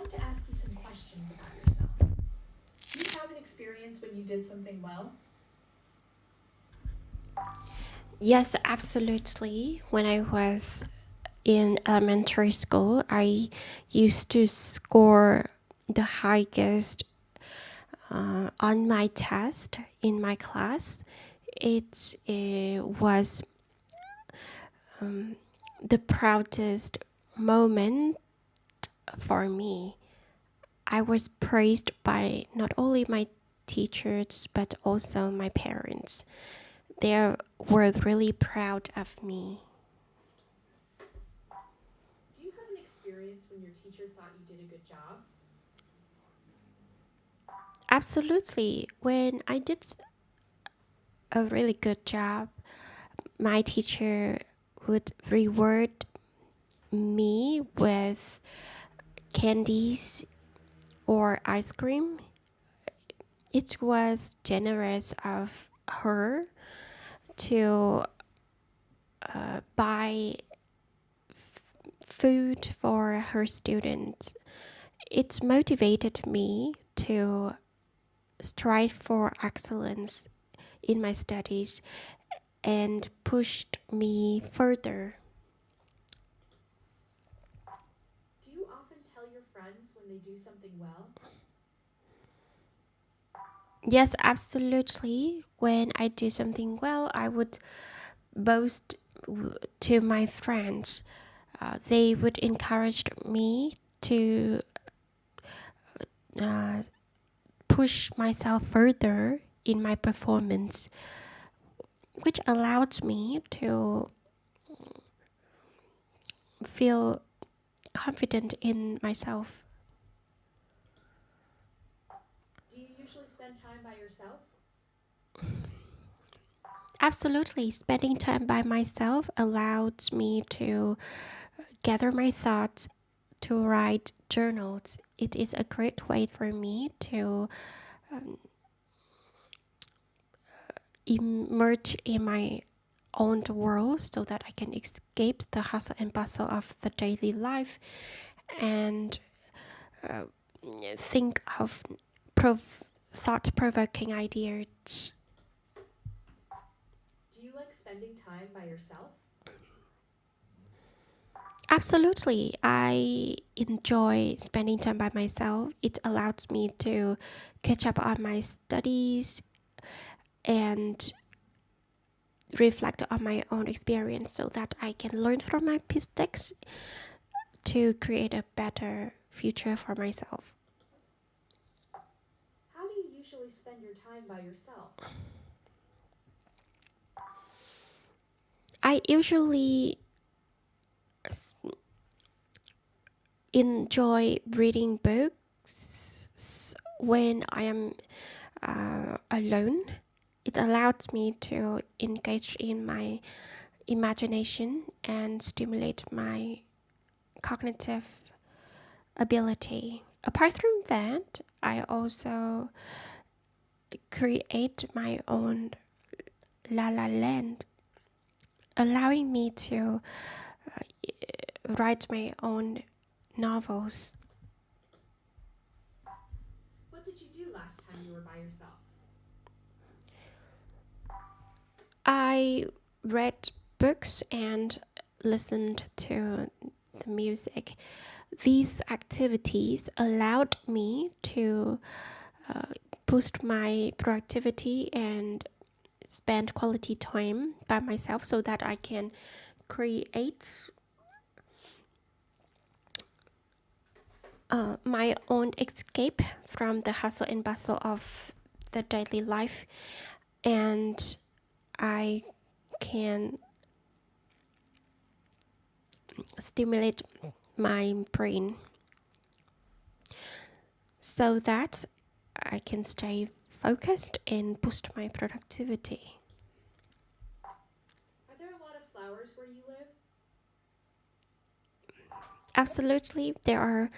want to ask you some questions about yourself. Do you have an experience when you did something well? Yes, absolutely. When I was in elementary school, I used to score the highest on my test in my class. It was the proudest moment for me. I was praised by not only my teachers but also my parents. They were really proud of me. Do you have an experience when your teacher thought you did a good job? Absolutely. When I did a really good job, my teacher would reward me with candies or ice cream. It was generous of her to buy food for her students. It motivated me to strive for excellence in my studies and pushed me further. Do you often tell your friends when they do something well? Yes, absolutely. When I do something well, I would boast to my friends. They would encourage me to uh, push myself further in my performance, which allowed me to feel confident in myself. Do you usually spend time by yourself? Absolutely, spending time by myself allows me to gather my thoughts, to write journals. It is a great way for me to emerge in my own world so that I can escape the hustle and bustle of the daily life and think of thought provoking ideas. Do you like spending time by yourself? Absolutely. I enjoy spending time by myself. It allows me to catch up on my studies and reflect on my own experience so that I can learn from my mistakes to create a better future for myself. How do you usually spend your time by yourself? I usually enjoy reading books when I am alone. It allows me to engage in my imagination and stimulate my cognitive ability. Apart from that, I also create my own La La Land, allowing me to write my own novels. What did you do last time you were by yourself? I read books and listened to the music. These activities allowed me to boost my productivity and spend quality time by myself so that I can create my own escape from the hustle and bustle of the daily life, and I can stimulate my brain so that I can stay focused and boost my productivity. Are there a lot of flowers where you live? Absolutely, there are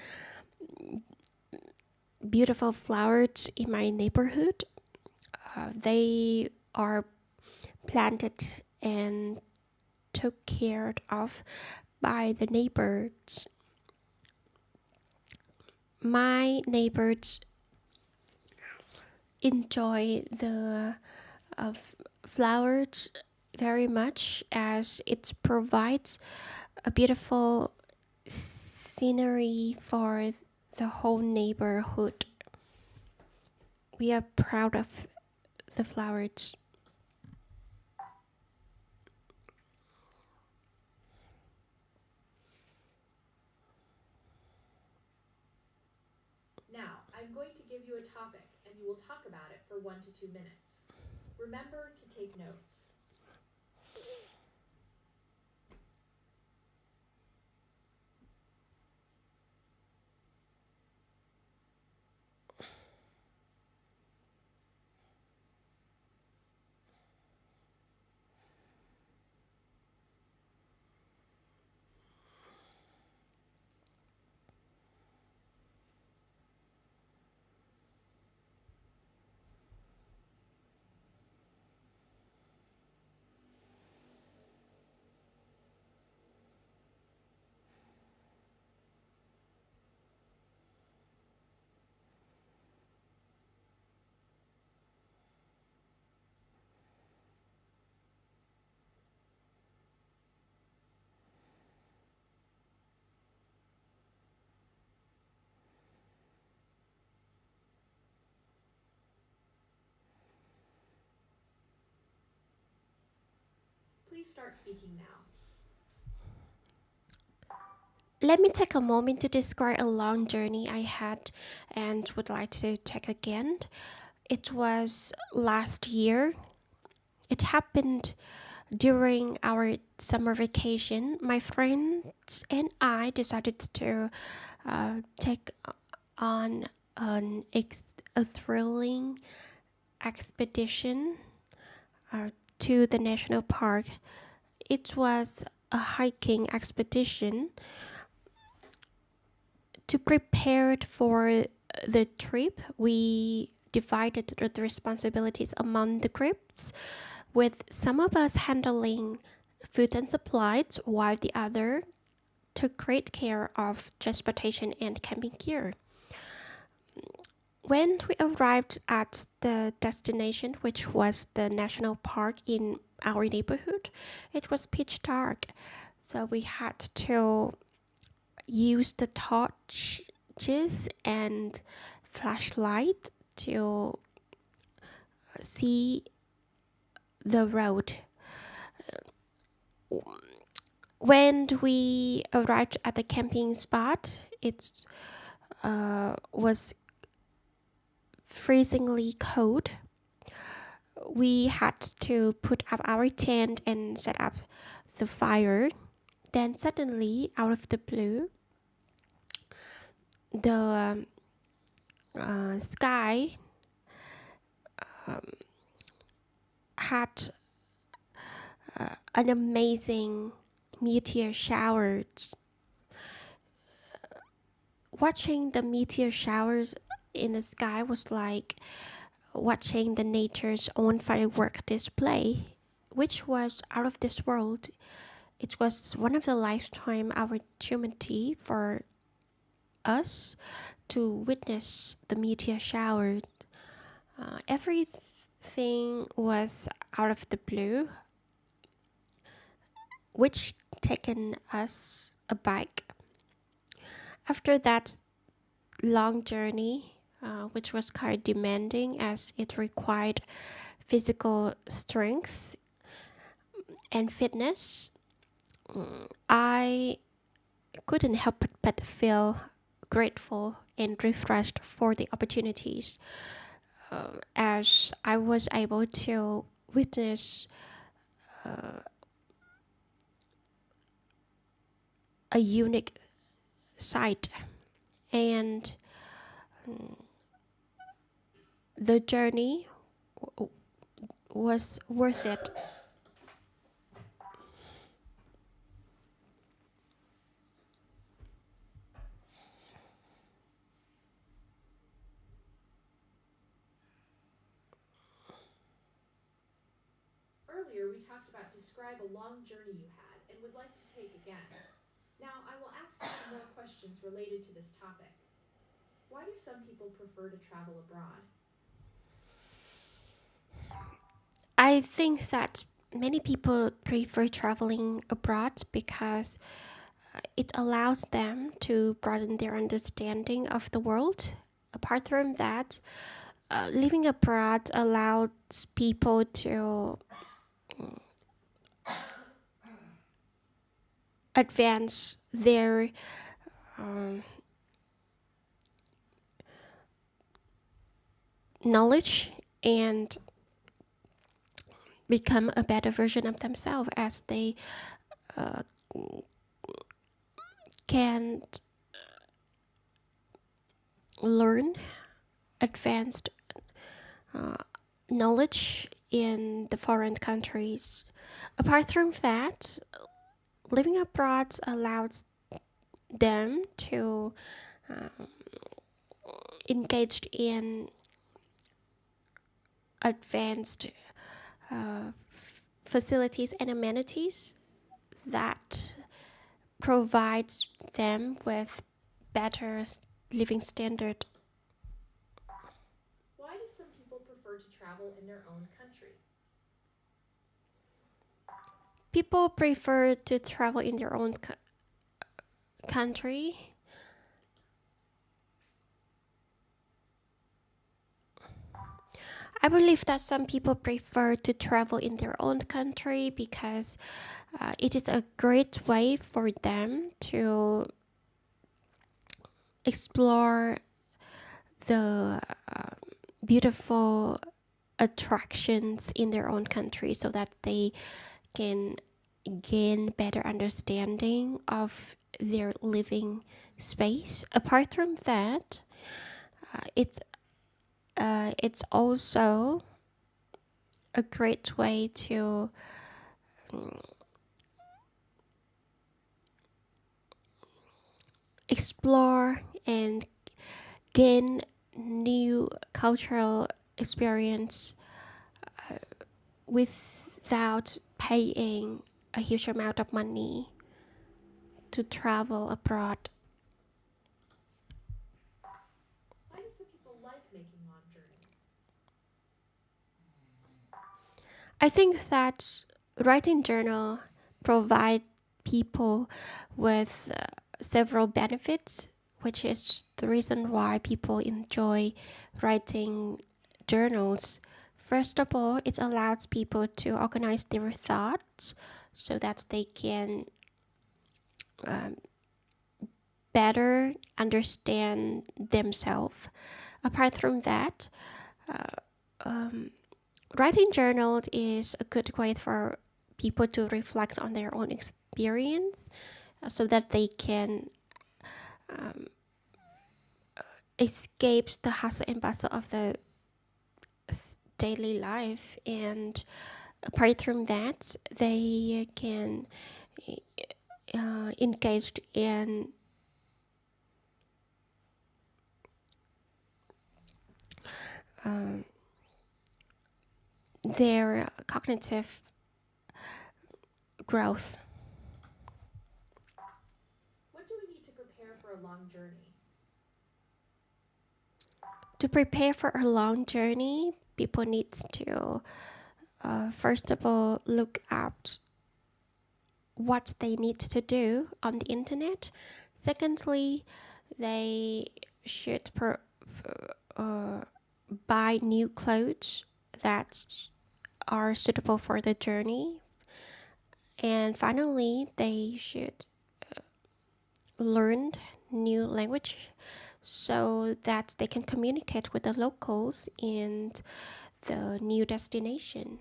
beautiful flowers in my neighborhood. They are planted and took care of by the neighbors. my neighbors enjoy the flowers very much, as it provides a beautiful scenery for the whole neighborhood. We are proud of the flowers. Now, I'm going to give you a topic and you will talk about it for 1 to 2 minutes. Remember to take notes. Please start speaking now. Let me take a moment to describe a long journey I had and would like to take again. It was last year. It happened during our summer vacation. My friends and I decided to take on a thrilling expedition to the national park. It was a hiking expedition. To prepare for the trip, we divided the responsibilities among the groups, with some of us handling food and supplies, while the other took great care of transportation and camping gear. When we arrived at the destination, which was the national park in our neighborhood, it was pitch dark. So we had to use the torches and flashlight to see the road. When we arrived at the camping spot, it was freezingly cold. We had to put up our tent and set up the fire. Then suddenly, out of the blue, the sky had an amazing meteor shower. Watching the meteor showers in the sky was like watching the nature's own firework display, which was out of this world. It was one of the lifetime opportunity for us to witness the meteor shower. Everything was out of the blue, which taken us aback. After that long journey, which was quite demanding as it required physical strength and fitness, I couldn't help but feel grateful and refreshed for the opportunities, as I was able to witness a unique sight, and the journey was worth it. Earlier, we talked about describe a long journey you had and would like to take again. Now, I will ask you some more questions related to this topic. Why do some people prefer to travel abroad? I think that many people prefer traveling abroad because it allows them to broaden their understanding of the world. Apart from that, living abroad allows people to advance their um, knowledge and become a better version of themselves as they uh, can learn advanced uh, knowledge in the foreign countries. Apart from that, living abroad allows them to um, engage in advanced facilities and amenities that provides them with better living standard. Why do some people prefer to travel in their own country? People prefer to travel in their own country. I believe that some people prefer to travel in their own country because it is a great way for them to explore the beautiful attractions in their own country so that they can gain better understanding of their living space. Apart from that, it's also a great way to explore and gain new cultural experience without paying a huge amount of money to travel abroad. Why do some people like making long journeys? I think that writing journal provide people with several benefits, which is the reason why people enjoy writing journals. First of all, it allows people to organize their thoughts so that they can um, better understand themselves. Apart from that, writing journals is a good way for people to reflect on their own experience so that they can escape the hustle and bustle of the daily life, and apart from that they can engage in their cognitive growth. What do we need to prepare for a long journey? To prepare for a long journey, people need to first of all look at what they need to do on the internet. Secondly, they should buy new clothes that are suitable for the journey. And finally, they should learn new language so that they can communicate with the locals in the new destination.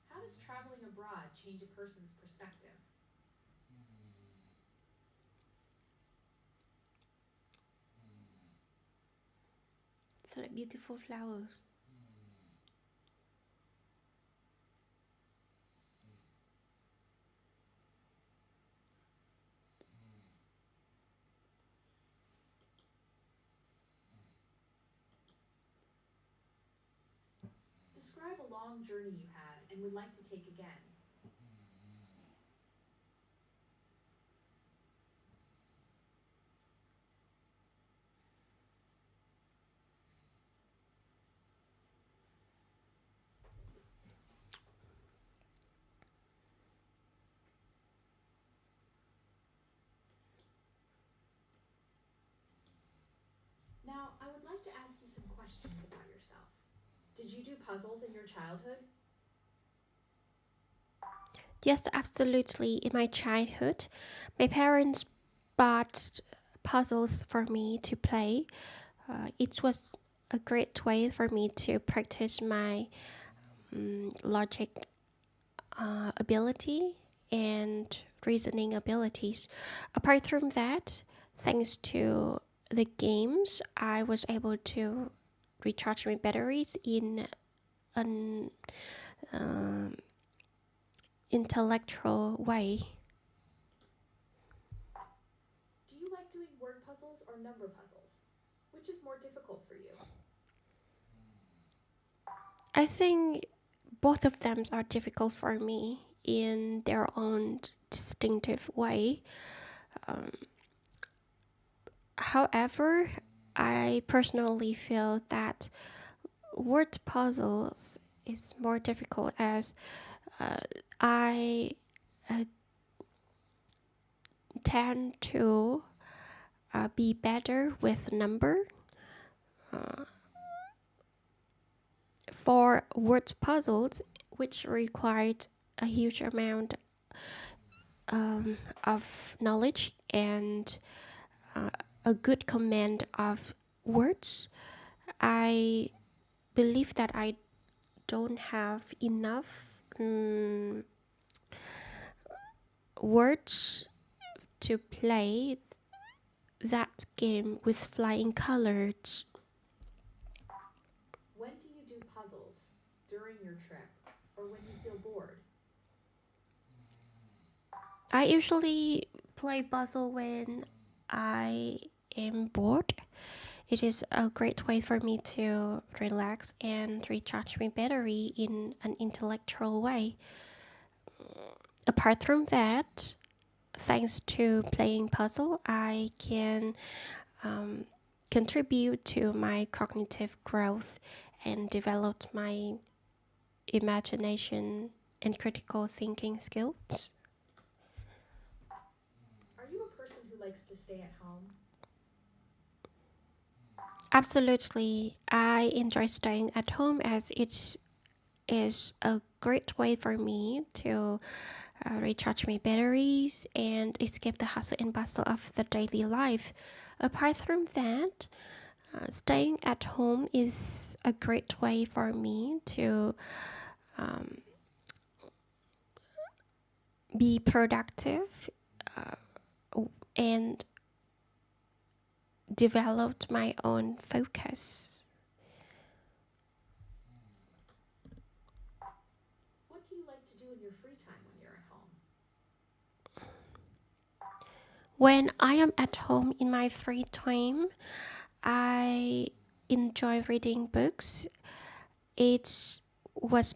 How does traveling abroad change a person's perspective? So like beautiful flowers. Describe a long journey you had and would like to take again. Now, I would like to ask you some questions about yourself. Did you do puzzles in your childhood? Yes, absolutely. In my childhood, my parents bought puzzles for me to play. It was a great way for me to practice my logic ability and reasoning abilities. Apart from that, thanks to the games, I was able to recharge my batteries in an intellectual way. Do you like doing word puzzles or number puzzles? Which is more difficult for you? I think both of them are difficult for me in their own distinctive way. However, I personally feel that word puzzles is more difficult as I tend to be better with number. For word puzzles, which required a huge amount of knowledge and a good command of words, I believe that I don't have enough words to play that game with flying colors. When do you do puzzles? During your trip? Or when you feel bored? I usually play puzzle when I am bored. It is a great way for me to relax and recharge my battery in an intellectual way. Apart from that, thanks to playing puzzle, I can contribute to my cognitive growth and develop my imagination and critical thinking skills. Are you a person who likes to stay at home? Absolutely, I enjoy staying at home as it is a great way for me to recharge my batteries and escape the hustle and bustle of the daily life. Apart from that, staying at home is a great way for me to be productive and develop my own focus. What do you like to do in your free time when you're at home? When I am at home in my free time, I enjoy reading books. It was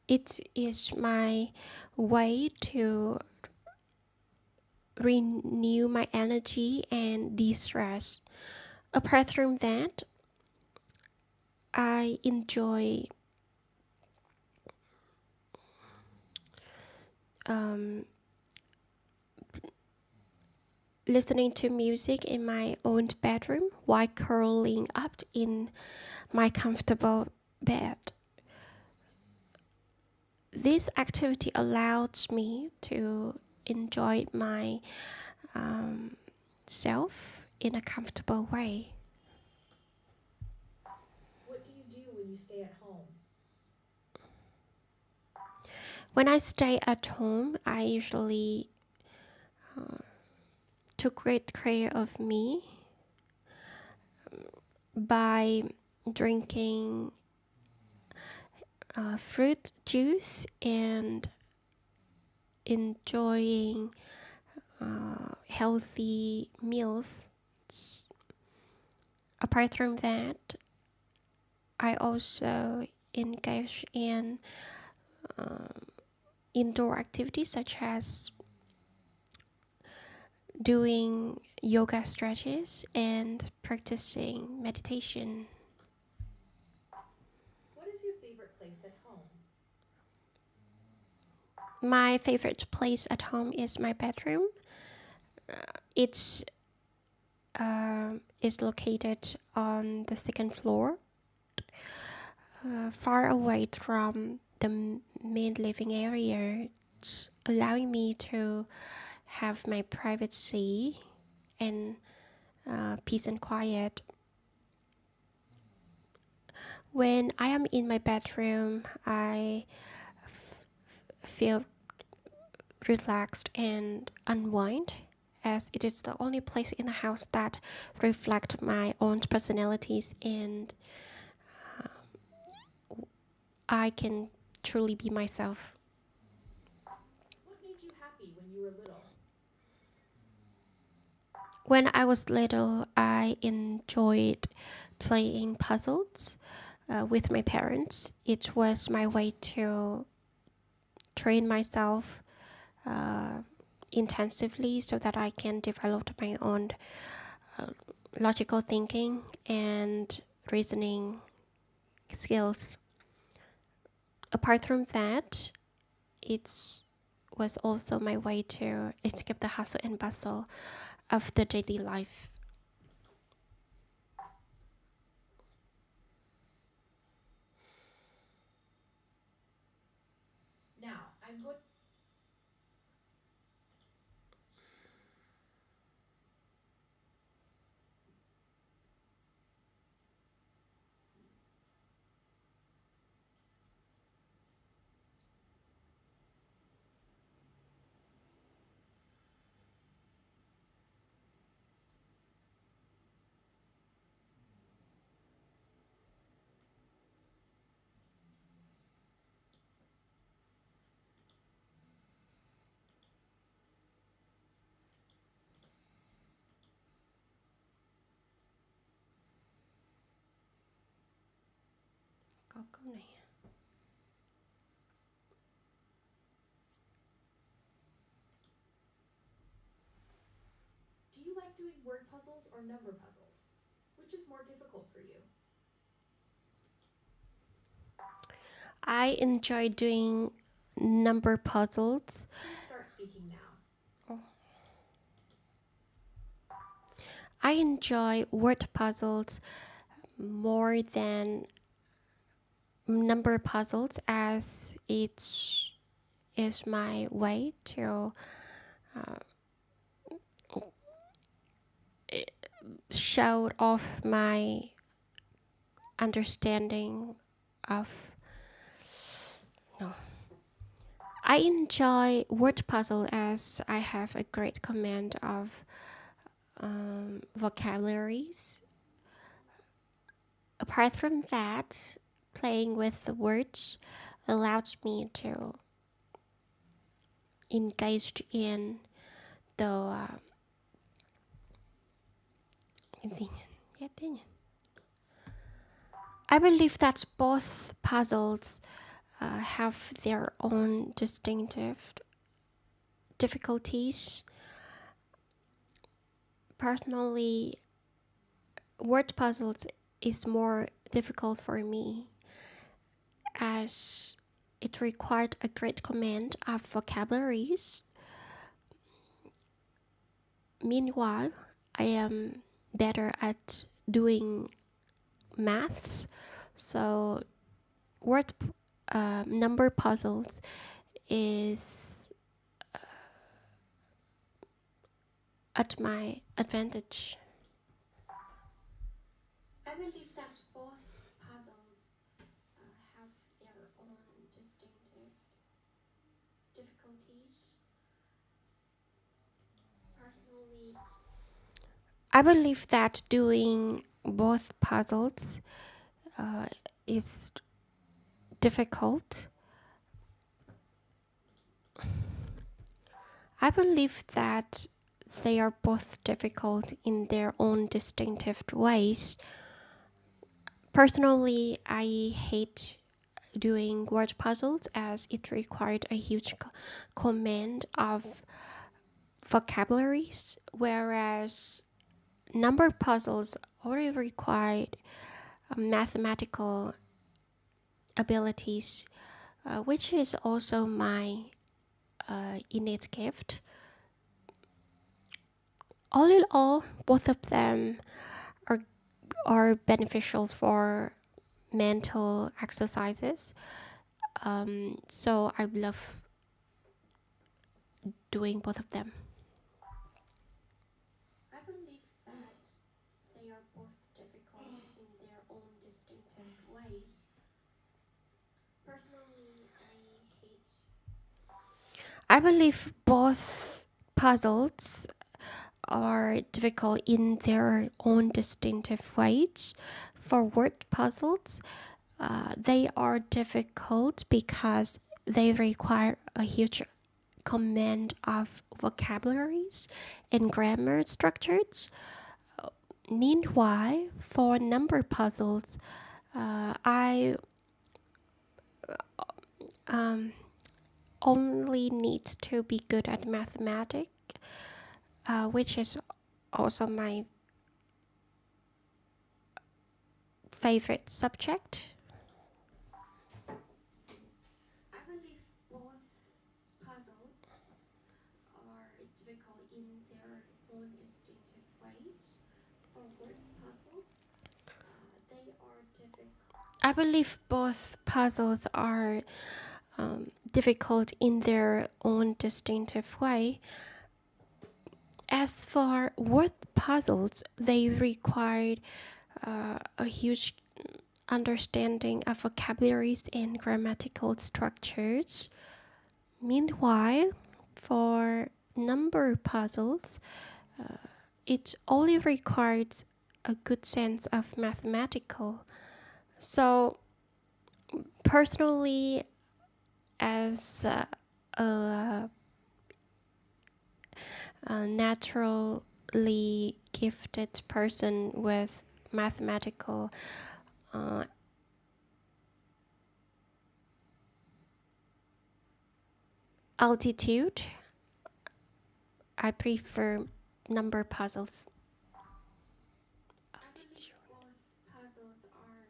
it is my way to renew my energy and de-stress. Apart from that, I enjoy listening to music in my own bedroom while curling up in my comfortable bed. This activity allows me to enjoy my self in a comfortable way. What do you do when you stay at home? When I stay at home, I usually took great care of me by drinking fruit juice and enjoying healthy meals. Apart from that, I also engage in indoor activities such as doing yoga stretches and practicing meditation. What is your favorite place at home? My favorite place at home is my bedroom. It's is located on the second floor, far away from the main living area. It's allowing me to have my privacy and peace and quiet. When I am in my bedroom, I feel relaxed and unwind, as it is the only place in the house that reflect my own personalities, and I can truly be myself. What made you happy when you were little? When I was little, I enjoyed playing puzzles with my parents. It was my way to train myself intensively so that I can develop my own logical thinking and reasoning skills. Apart from that, it was also my way to escape the hustle and bustle of the daily life. Now, I'm going. Có câu này. Do you like doing word puzzles or number puzzles? Which is more difficult for you? I enjoy doing number puzzles. Please start speaking now. I enjoy word puzzles more than number puzzles, as it is my way to show off my understanding of. No. I enjoy word puzzle as I have a great command of vocabularies. Apart from that, playing with the words allows me to engage in the I believe that both puzzles have their own distinctive difficulties. Personally, word puzzles is more difficult for me, as it required a great command of vocabularies. Meanwhile, I am better at doing maths, so word number puzzles is at my advantage. I believe that both puzzles have their own distinctive difficulties. Personally, I believe that doing both puzzles is difficult. I believe that they are both difficult in their own distinctive ways, Personally, I hate doing word puzzles as it required a huge command of vocabularies, whereas number puzzles only required mathematical abilities, which is also my innate gift. All in all, both of them are beneficial for mental exercises. So I love doing both of them. I believe that they are both difficult in their own distinctive ways. Personally, I believe both puzzles are difficult in their own distinctive ways. For word puzzles, they are difficult because they require a huge command of vocabularies and grammar structures. Meanwhile, for number puzzles, I only need to be good at mathematics, which is also my favorite subject. I believe both puzzles are difficult in their own distinctive ways. For word puzzles, they are difficult. I believe both puzzles are difficult in their own distinctive way. As for word puzzles, they require a huge understanding of vocabularies and grammatical structures. Meanwhile, for number puzzles, it only requires a good sense of mathematical. So, personally, as a naturally gifted person with mathematical altitude, I prefer number puzzles. I believe both puzzles are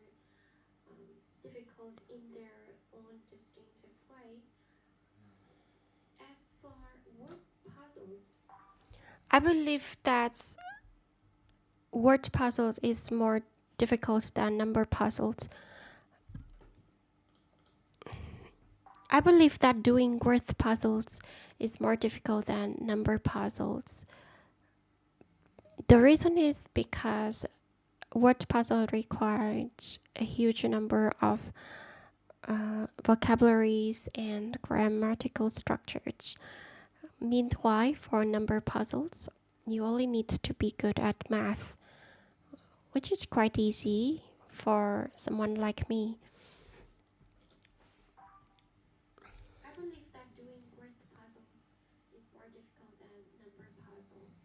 difficult in their own distinctive way. As for word puzzles, I believe that word puzzles is more difficult than number puzzles. I believe that doing word puzzles is more difficult than number puzzles. The reason is because word puzzle requires a huge number of vocabularies and grammatical structures. Meanwhile, for number puzzles, you only need to be good at math, which is quite easy for someone like me. I believe that doing word puzzles is more difficult than number puzzles.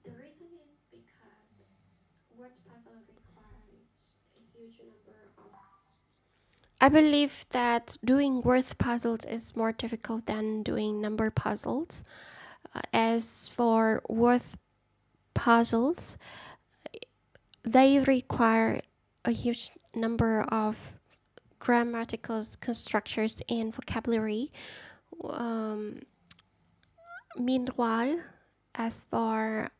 The reason is because word puzzle requires a huge number of. I believe that doing word puzzles is more difficult than doing number puzzles. As for word puzzles, they require a huge number of grammatical structures and vocabulary. Meanwhile, as for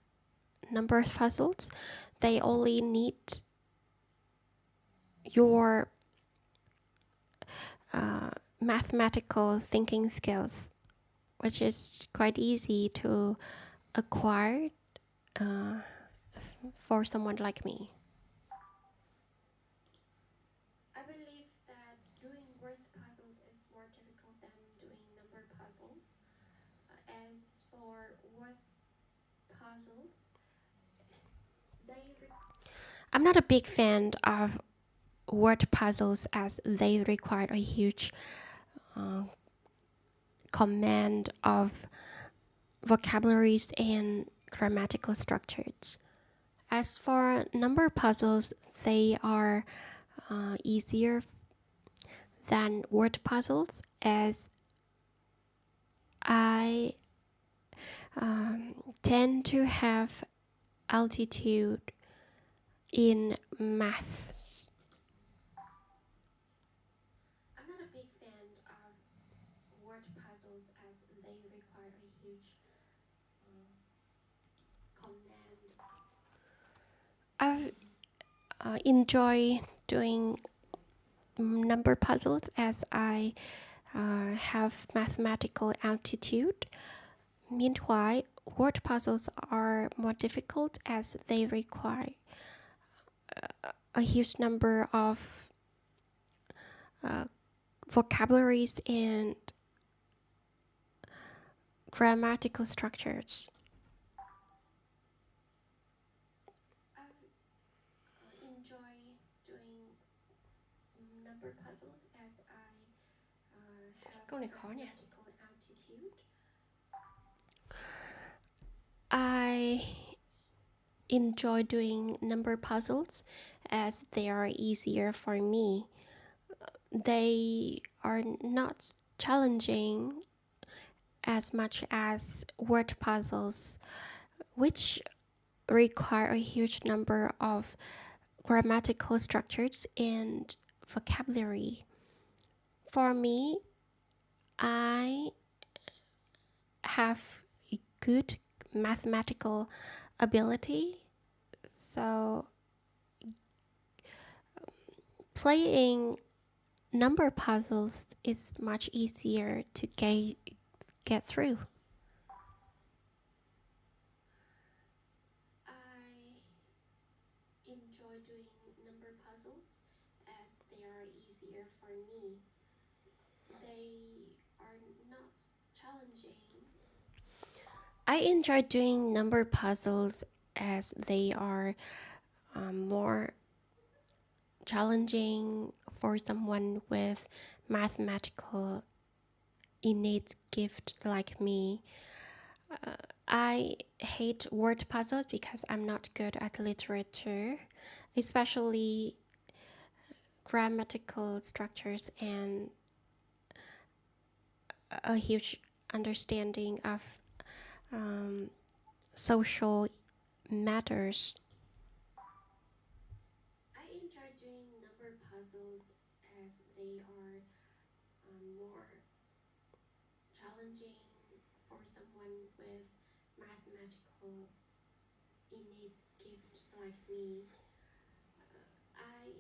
number puzzles, they only need your mathematical thinking skills, which is quite easy to acquire for someone like me. I believe that doing word puzzles is more difficult than doing number puzzles. As for word puzzles, I'm not a big fan of word puzzles as they require a huge command of vocabularies and grammatical structures. As for number puzzles, they are easier than word puzzles, as I tend to have altitude in maths. I'm not a big fan of word puzzles as they require a huge command. I enjoy doing number puzzles as I have mathematical altitude. Meanwhile, word puzzles are more difficult as they require a huge number of vocabularies and grammatical structures. I enjoy doing number puzzles as I have mathematical altitude. I enjoy doing number puzzles as they are easier for me. They are not challenging as much as word puzzles, which require a huge number of grammatical structures and vocabulary. For me, I have a good mathematical ability, so playing number puzzles is much easier to get through. I enjoy doing number puzzles as they are easier for me. They are not challenging. I enjoy doing number puzzles as they are more challenging for someone with mathematical innate gift like me. I hate word puzzles because I'm not good at literature, especially grammatical structures and a huge understanding of social matters. I enjoy doing number puzzles as they are more challenging for someone with mathematical innate gift like me. I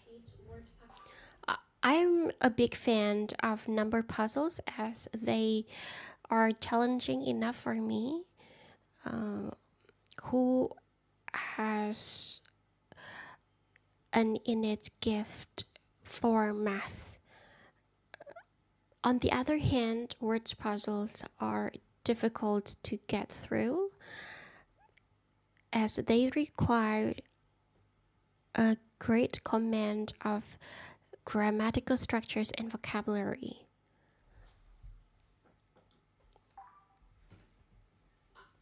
hate word puzzles. I'm a big fan of number puzzles as they are challenging enough for me, who has an innate gift for math. On the other hand, word puzzles are difficult to get through as they require a great command of grammatical structures and vocabulary.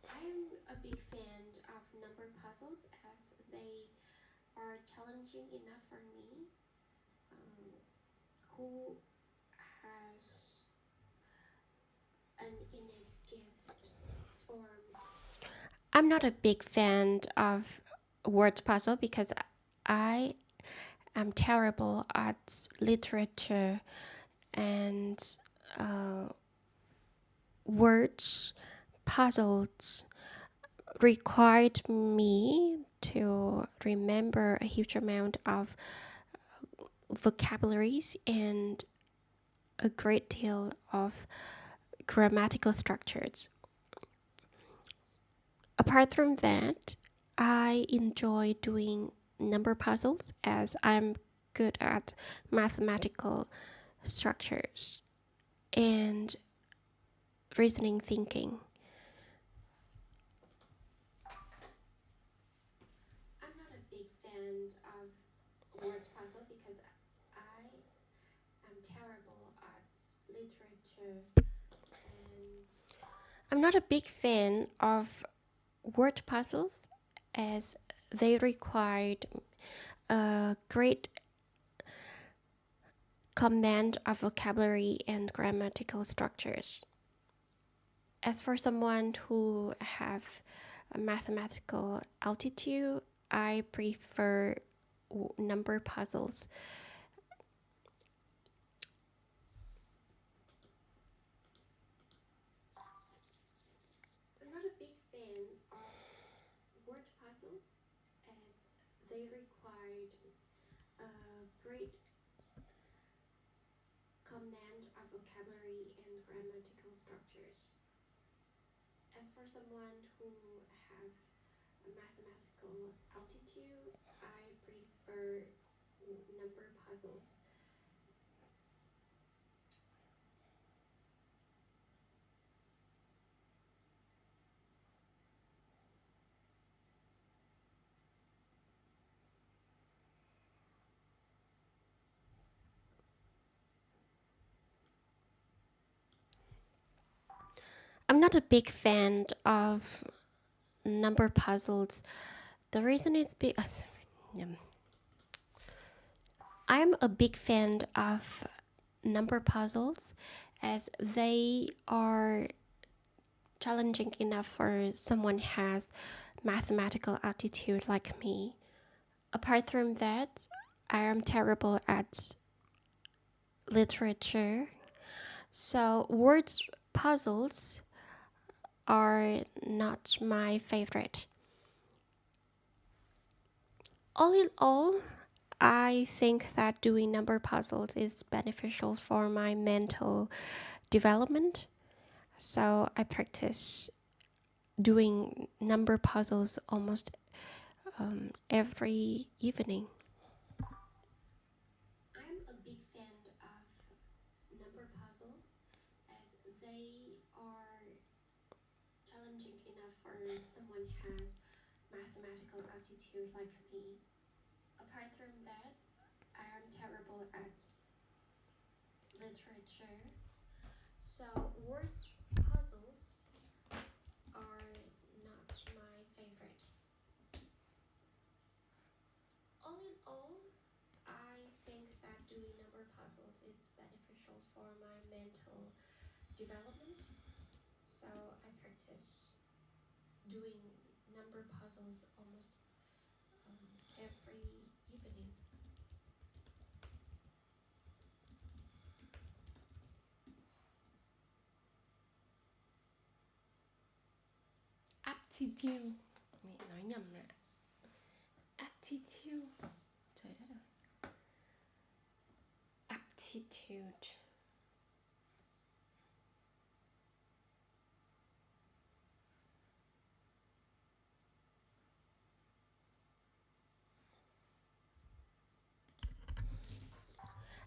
I'm a big fan of number puzzles as they are challenging enough for me, who has an innate gift for. I'm not a big fan of word puzzle because I am terrible at literature and words puzzles required me to remember a huge amount of vocabularies and a great deal of grammatical structures. Apart from that, I enjoy doing number puzzles as I'm good at mathematical structures and reasoning thinking. I'm not a big fan of word puzzle because I am terrible at literature and I'm not a big fan of word puzzles as they required a great command of vocabulary and grammatical structures. As for someone who have a mathematical altitude, I prefer number puzzles. I'm not a big fan of word puzzles as they required a great command of vocabulary and grammatical structures. As for someone who have a mathematical altitude, I prefer number puzzles. I'm not a big fan of number puzzles. The reason is because I am a big fan of number puzzles as they are challenging enough for someone has mathematical aptitude like me. Apart from that, I am terrible at literature. So words puzzles are not my favorite. All in all, I think that doing number puzzles is beneficial for my mental development. So I practice doing number puzzles almost every evening. I'm a big fan of number puzzles as they are challenging enough for someone has mathematical aptitude like me. Apart from that, I am terrible at literature. So words puzzles are not my favorite. All in all, I think that doing number puzzles is beneficial for my mental development. So I practice doing number puzzles almost every evening. Aptitude. Mẹ nói nhầm rồi. Aptitude. Trời đất ơi. Aptitude.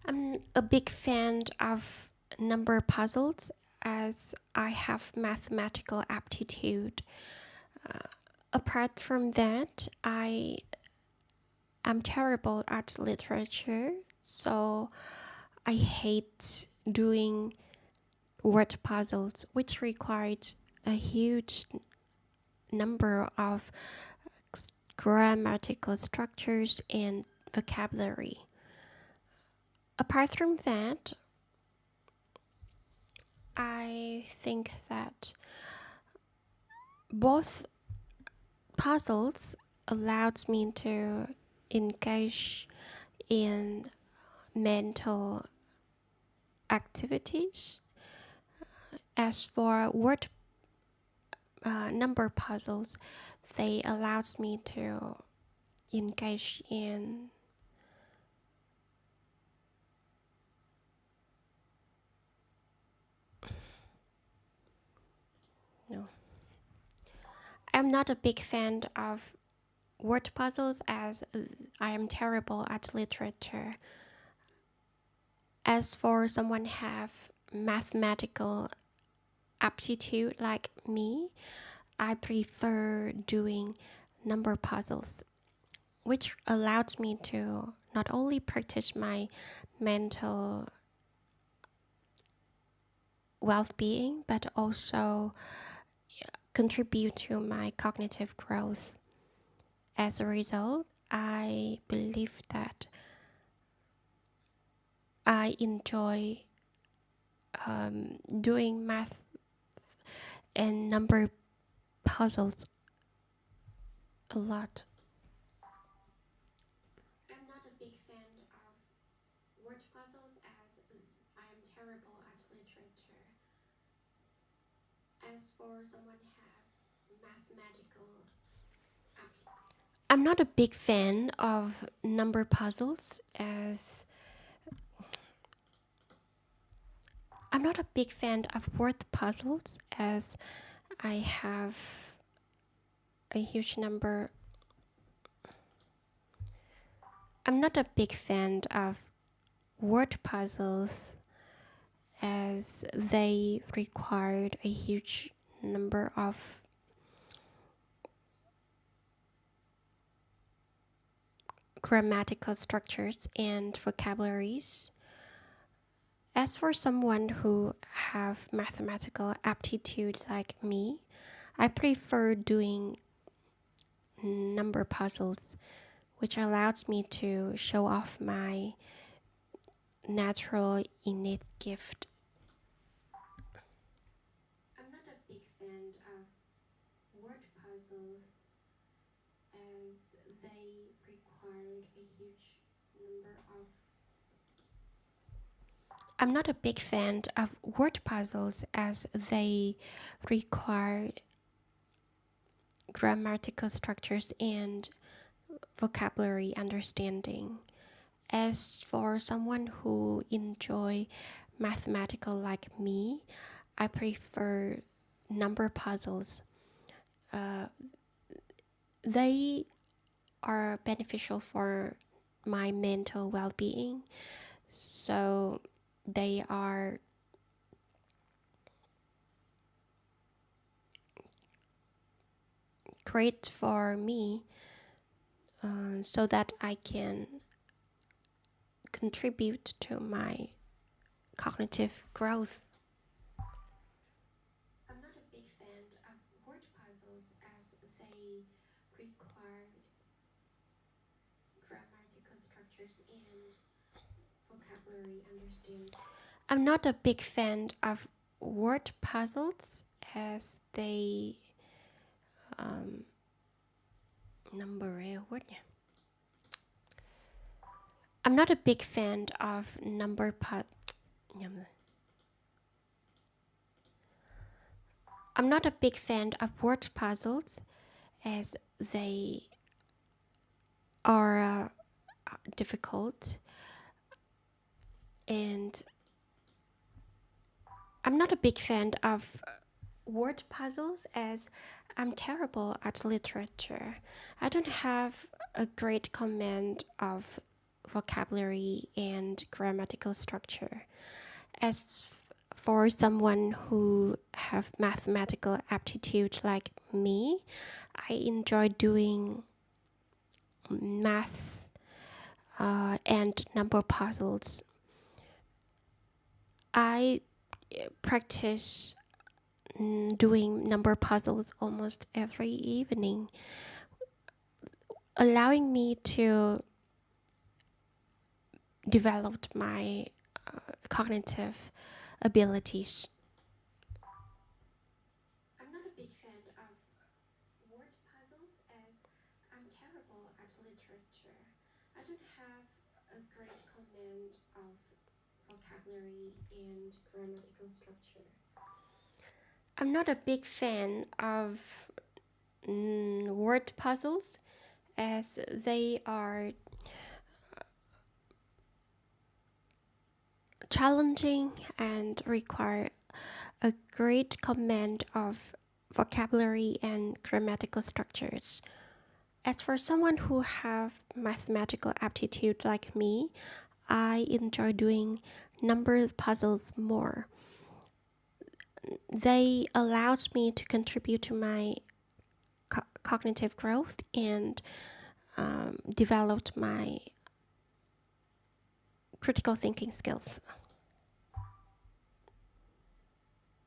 I'm a big fan of number puzzles as I have mathematical aptitude. Apart from that, I am terrible at literature, so I hate doing word puzzles, which requires a huge number of grammatical structures and vocabulary. Apart from that, I think that both puzzles allowed me to engage in mental activities. As for word number puzzles, they allowed me to engage in I'm not a big fan of word puzzles as I am terrible at literature. As for someone have mathematical aptitude like me, I prefer doing number puzzles, which allows me to not only practice my mental well-being, but also contribute to my cognitive growth. As a result, I believe that I enjoy doing math and number puzzles a lot. I'm not a big fan of word puzzles as I am terrible at literature. As for someone have mathematical I'm not a big fan of number puzzles as I'm not a big fan of word puzzles as I have a huge number. I'm not a big fan of word puzzles as they required a huge number of grammatical structures and vocabularies. As for someone who have mathematical aptitude like me, I prefer doing number puzzles, which allows me to show off my natural innate gift. I'm not a big fan of word puzzles as they required a huge number of I'm not a big fan of word puzzles as they require grammatical structures and vocabulary understanding. As for someone who enjoy mathematical like me, I prefer number puzzles. They are beneficial for my mental well-being, so they are great for me so that I can contribute to my cognitive growth. I'm not a big fan of word puzzles as they require grammatical structures and vocabulary understanding. I'm not a big fan of word puzzles as they I'm not a big fan of I'm not a big fan of word puzzles as they are difficult, and I'm not a big fan of word puzzles as I'm terrible at literature. I don't have a great command of vocabulary and grammatical structure. As for someone who have mathematical aptitude like me, I enjoy doing math and number puzzles. I practice doing number puzzles almost every evening, allowing me to develop my cognitive abilities. I'm not a big fan of word puzzles as I'm terrible at literature. I don't have a great command of vocabulary and grammatical structure. I'm not a big fan of word puzzles as they are challenging and require a great command of vocabulary and grammatical structures. As for someone who have mathematical aptitude like me, I enjoy doing number puzzles more. They allows me to contribute to my cognitive growth and develop my critical thinking skills.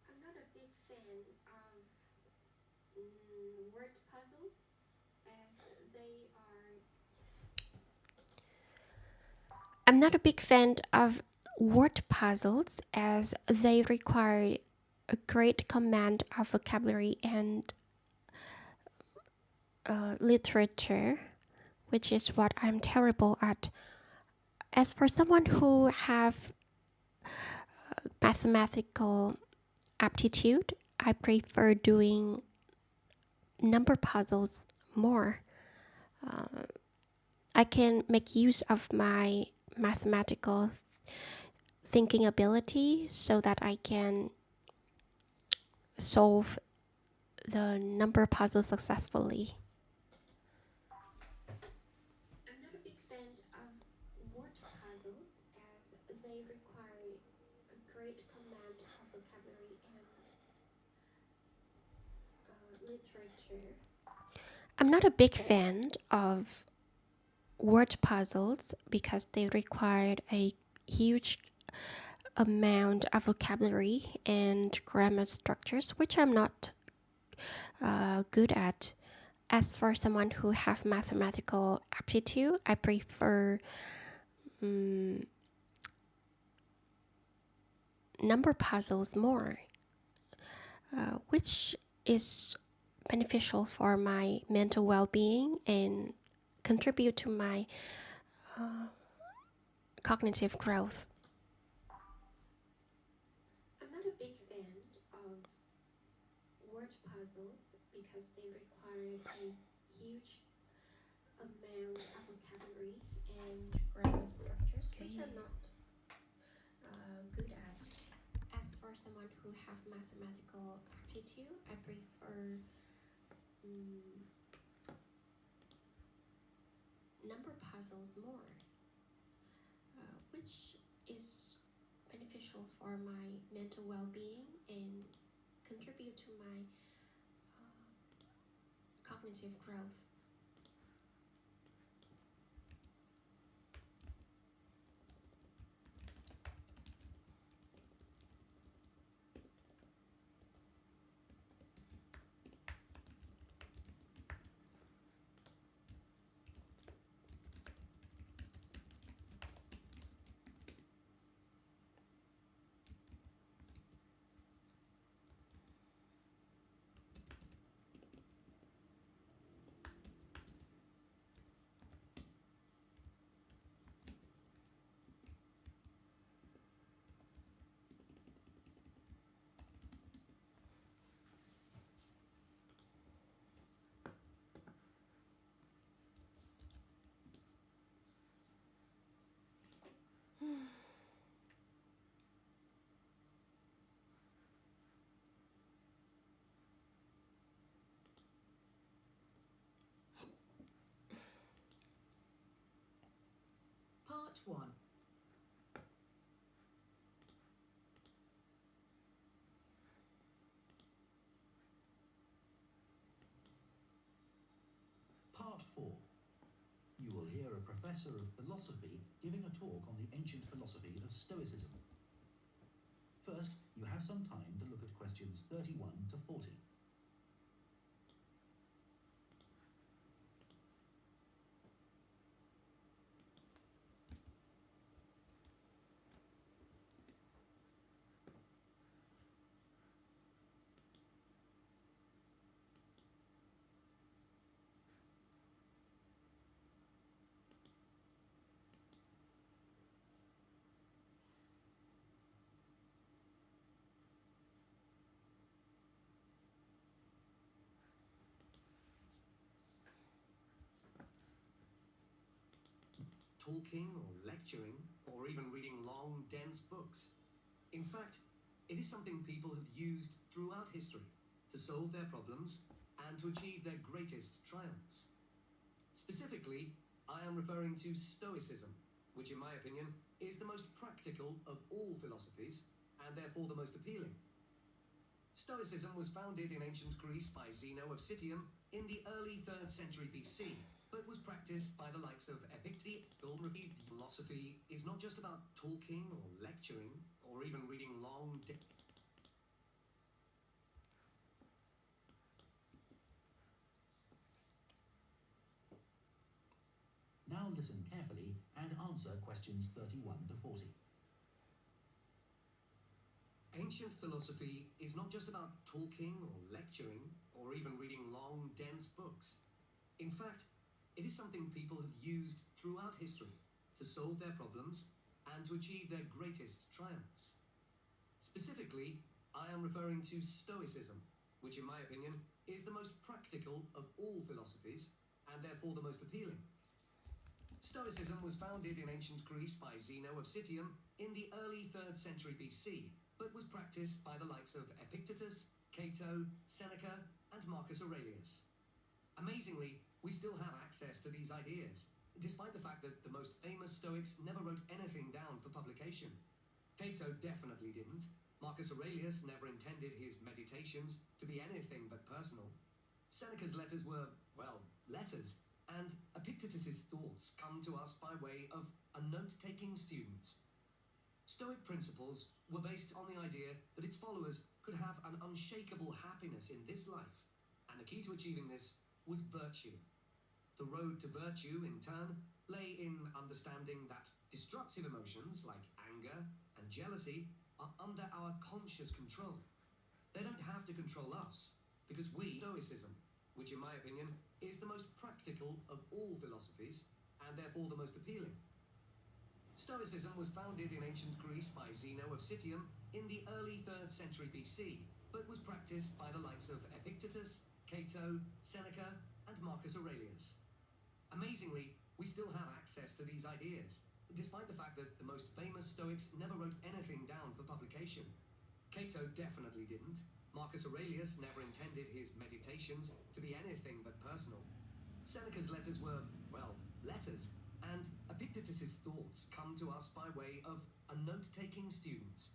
I'm not a big fan of word puzzles as they I'm not a big fan of word puzzles as they require a great command of vocabulary and literature, which is what I'm terrible at. As for someone who have mathematical aptitude, I prefer doing number puzzles more. I can make use of my mathematical thinking ability so that I can solve the number puzzle successfully. I'm not a big fan of word puzzles as they require a great command of vocabulary and literature. I'm not a big fan of word puzzles because they require a huge amount of vocabulary and grammar structures, which I'm not good at. As for someone who have mathematical aptitude, I prefer number puzzles more, which is beneficial for my mental well-being and contribute to my cognitive growth. I'm not a big fan of word puzzles because they require a huge amount of vocabulary and grammar structures, which I'm not good at. As for someone who have mathematical aptitude, I prefer number puzzles more, which is beneficial for my mental well-being and contribute to my cognitive growth. Part 1. Part 4. You will hear a professor of philosophy giving a talk on the ancient philosophy of Stoicism. First, you have some time to look at questions 31 to 40. Talking or lecturing, or even reading long, dense books. In fact, it is something people have used throughout history to solve their problems and to achieve their greatest triumphs. Specifically, I am referring to Stoicism, which in my opinion is the most practical of all philosophies and therefore the most appealing. Stoicism was founded in ancient Greece by Zeno of Citium in the early 3rd century BC, but was practiced by the likes of Epictetus. Philosophy is not just about talking or lecturing, or even reading long. Now listen carefully and answer questions 31 to 40. Ancient philosophy is not just about talking or lecturing or even reading long, dense books. In fact, it is something people have used throughout history to solve their problems and to achieve their greatest triumphs. Specifically, I am referring to Stoicism, which in my opinion is the most practical of all philosophies and therefore the most appealing. Stoicism was founded in ancient Greece by Zeno of Citium in the early 3rd century BC, but was practiced by the likes of Epictetus, Cato, Seneca, and Marcus Aurelius. Amazingly, we still have access to these ideas, despite the fact that the most famous Stoics never wrote anything down for publication. Cato definitely didn't. Marcus Aurelius never intended his meditations to be anything but personal. Seneca's letters were, well, letters, and Epictetus's thoughts come to us by way of a note-taking student. Stoic principles were based on the idea that its followers could have an unshakable happiness in this life, and the key to achieving this was virtue. The road to virtue, in turn, lay in understanding that destructive emotions like anger and jealousy are under our conscious control. They don't have to control us, because Stoicism, which in my opinion is the most practical of all philosophies and therefore the most appealing. Stoicism was founded in ancient Greece by Zeno of Citium in the early 3rd century BC, but was practiced by the likes of Epictetus, Cato, Seneca, and Marcus Aurelius. Amazingly, we still have access to these ideas, despite the fact that the most famous Stoics never wrote anything down for publication. Cato definitely didn't. Marcus Aurelius never intended his meditations to be anything but personal. Seneca's letters were, well, letters, and Epictetus's thoughts come to us by way of a note-taking student.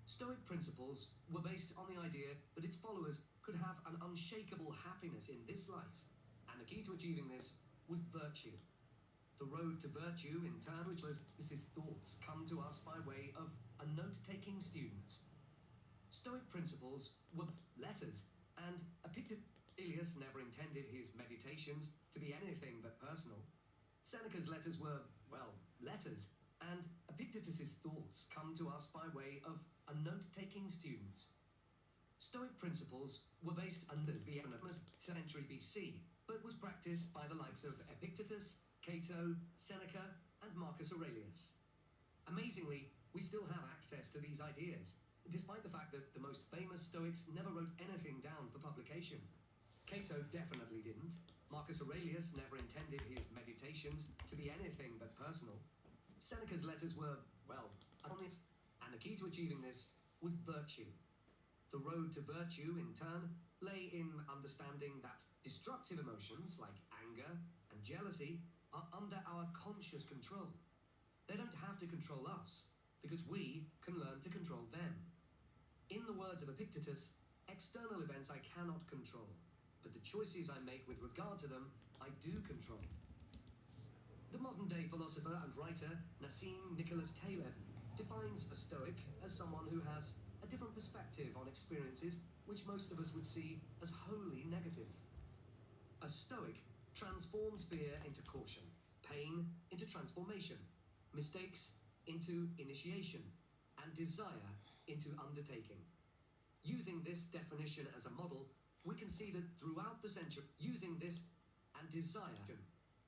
Stoic principles were based on the idea that its followers could have an unshakable happiness in this life, and the key to achieving this was virtue. The road to virtue, in turn, which was his thoughts come to us by way of a note-taking student. Stoic principles were letters, and Epictetus never intended his meditations to be anything but personal. Seneca's letters were, well, letters, and Epictetus's thoughts come to us by way of a note-taking student. Stoic principles were based under the 1st century BC, but was practiced by the likes of Epictetus, Cato, Seneca, and Marcus Aurelius. Amazingly, we still have access to these ideas, despite the fact that the most famous Stoics never wrote anything down for publication. Cato definitely didn't. Marcus Aurelius never intended his meditations to be anything but personal. Seneca's letters were, well, and the key to achieving this was virtue. The road to virtue, in turn, lay in understanding that destructive emotions like anger and jealousy are under our conscious control. They don't have to control us, because we can learn to control them. In the words of Epictetus, external events I cannot control, but the choices I make with regard to them, I do control. The modern-day philosopher and writer Nassim Nicholas Taleb defines a Stoic as someone who has a different perspective on experiences which most of us would see as wholly negative. A Stoic transforms fear into caution, pain into transformation, mistakes into initiation, and desire into undertaking. Using this definition as a model, we can see that throughout the century, using this and desire,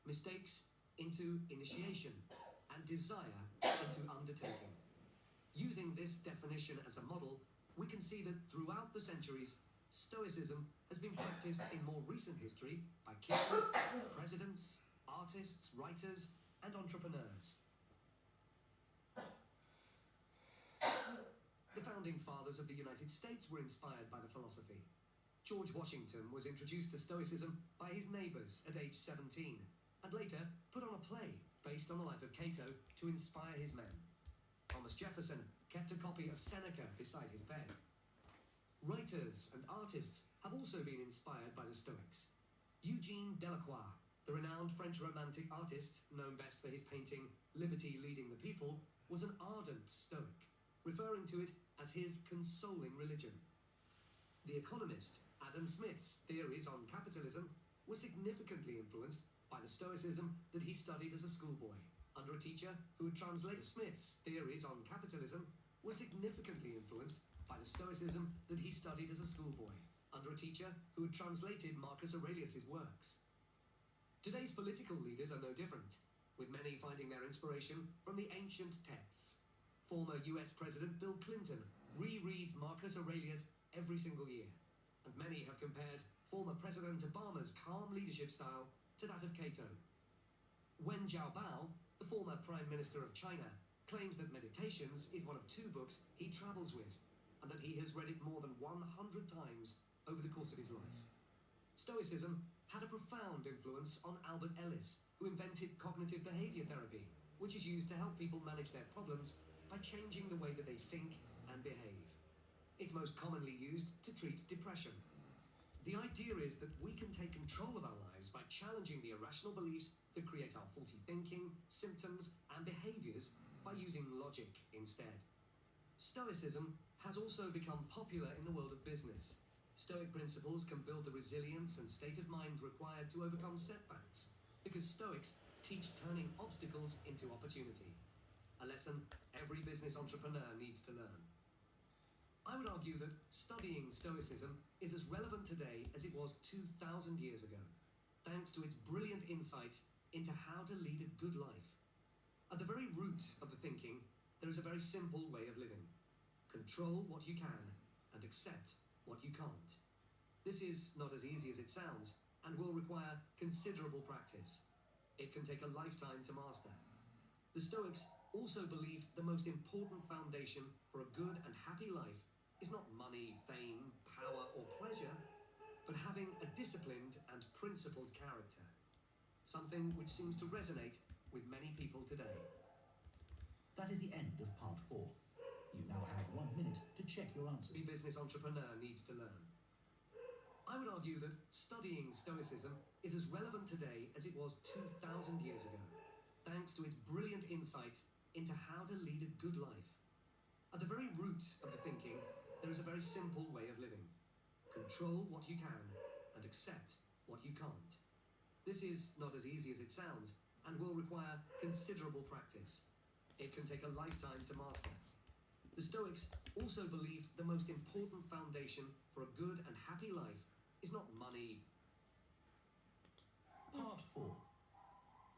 mistakes into initiation, and desire into undertaking. Using this definition as a model, we can see that throughout the centuries, Stoicism has been practiced in more recent history by kings, presidents, artists, writers, and entrepreneurs. The founding fathers of the United States were inspired by the philosophy. George Washington was introduced to Stoicism by his neighbors at age 17, and later put on a play based on the life of Cato to inspire his men. Thomas Jefferson kept a copy of Seneca beside his bed. Writers and artists have also been inspired by the Stoics. Eugene Delacroix, the renowned French romantic artist known best for his painting Liberty Leading the People, was an ardent Stoic, referring to it as his consoling religion. The economist Adam Smith's theories on capitalism were significantly influenced by the Stoicism that he studied as a schoolboy under a teacher who had translated Smith's theories on capitalism, was significantly influenced by the Stoicism that he studied as a schoolboy, under a teacher who had translated Marcus Aurelius's works. Today's political leaders are no different, with many finding their inspiration from the ancient texts. Former US President Bill Clinton rereads Marcus Aurelius every single year, and many have compared former President Obama's calm leadership style to that of Cato. Wen Jiabao, the former Prime Minister of China, claims that Meditations is one of 2 books he travels with, and that he has read it more than 100 times over the course of his life. Stoicism had a profound influence on Albert Ellis, who invented cognitive behavior therapy, which is used to help people manage their problems by changing the way that they think and behave. It's most commonly used to treat depression. The idea is that we can take control of our lives by challenging the irrational beliefs that create our faulty thinking, symptoms, and behaviors by using logic instead. Stoicism has also become popular in the world of business. Stoic principles can build the resilience and state of mind required to overcome setbacks, because Stoics teach turning obstacles into opportunity, a lesson every business entrepreneur needs to learn. I would argue that studying Stoicism is as relevant today as it was 2,000 years ago, thanks to its brilliant insights into how to lead a good life. At the very root of the thinking, there is a very simple way of living. Control what you can and accept what you can't. This is not as easy as it sounds and will require considerable practice. It can take a lifetime to master. The Stoics also believed the most important foundation for a good and happy life is not money, fame, power, or pleasure, but having a disciplined and principled character, something which seems to resonate with many people today. That is the end of part 4. You now have 1 minute to check your answer. Every business entrepreneur needs to learn. I would argue that studying Stoicism is as relevant today as it was 2,000 years ago, thanks to its brilliant insights into how to lead a good life. At the very root of the thinking, there is a very simple way of living. Control what you can and accept what you can't. This is not as easy as it sounds and will require considerable practice. It can take a lifetime to master. The Stoics also believed the most important foundation for a good and happy life is not money. Part 4.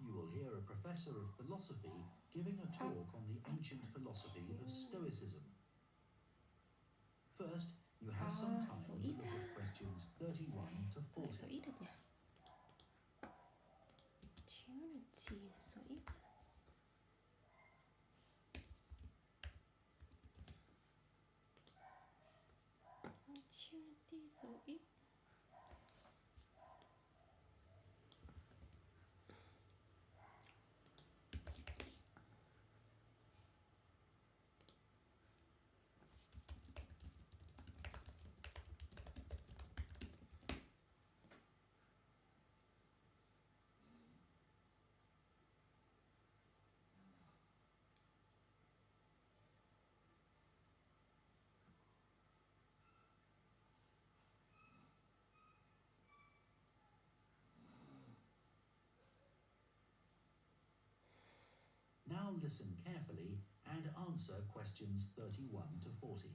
You will hear a professor of philosophy giving a talk on the ancient philosophy of Stoicism. First, you have some time to look at questions 31 to 40. Số ít được nhỉ? Opportunity số ít. Opportunity số ít. Now listen carefully and answer questions 31 to 40.